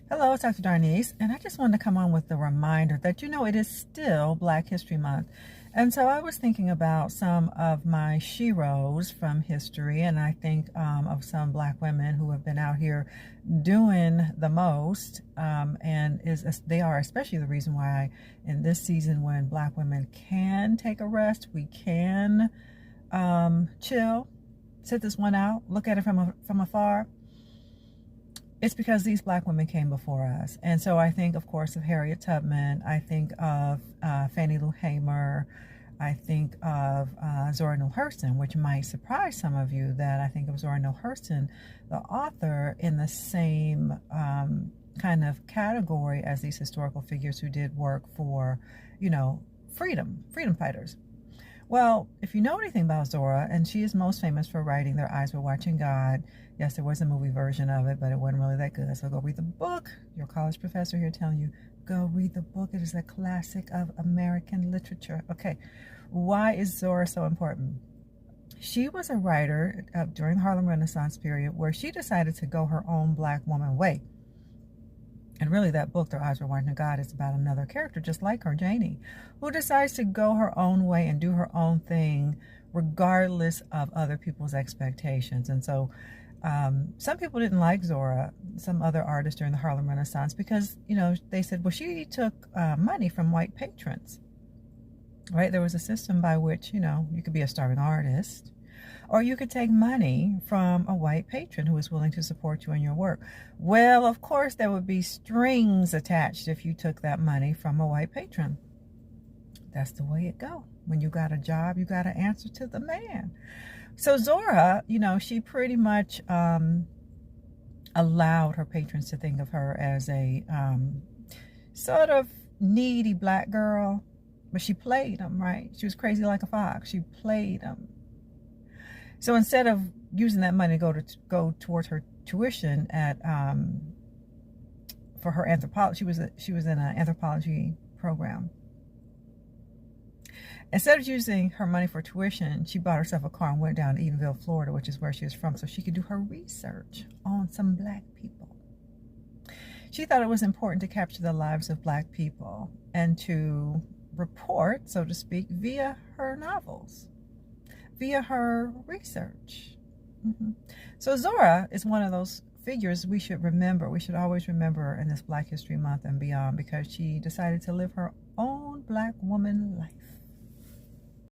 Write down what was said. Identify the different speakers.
Speaker 1: Hello, it's Dr. Darnese, and I just wanted to come on with the reminder that it is still Black History Month. And so I was thinking about some of my sheroes from history, and I think of some Black women who have been out here doing the most, they are especially the reason why in this season when Black women can take a rest, we can chill, sit this one out, look at it from afar. It's because these Black women came before us. And so I think, of course, of Harriet Tubman. I think of Fannie Lou Hamer. I think of Zora Neale Hurston, which might surprise some of you that I think of Zora Neale Hurston, the author, in the same kind of category as these historical figures who did work for, freedom fighters. Well, if you know anything about Zora, and she is most famous for writing Their Eyes Were Watching God. Yes, there was a movie version of it, but it wasn't really that good. So go read the book. Your college professor here telling you, go read the book. It is a classic of American literature. Okay, why is Zora so important? She was a writer during the Harlem Renaissance period where she decided to go her own Black woman way. And really, that book, Their Eyes Were Watching God, is about another character just like her, Janie, who decides to go her own way and do her own thing regardless of other people's expectations. And so some people didn't like Zora, some other artists during the Harlem Renaissance, because, they said, well, she took money from white patrons, right? There was a system by which, you could be a starving artist, or you could take money from a white patron who was willing to support you in your work. Well, of course, there would be strings attached if you took that money from a white patron. That's the way it go. When you got a job, you got to answer to the man. So Zora, she pretty much allowed her patrons to think of her as a sort of needy Black girl, but she played them, right? She was crazy like a fox. She played them. So instead of using that money to go towards her tuition at for her anthropology, she was in an anthropology program. Instead of using her money for tuition, she bought herself a car and went down to Edenville, Florida, which is where she was from, so she could do her research on some Black people. She thought it was important to capture the lives of Black people and to report, so to speak, via her novels, via her research. So Zora is one of those figures we should remember. We should always remember in this Black History Month and beyond, because she decided to live her own Black woman life.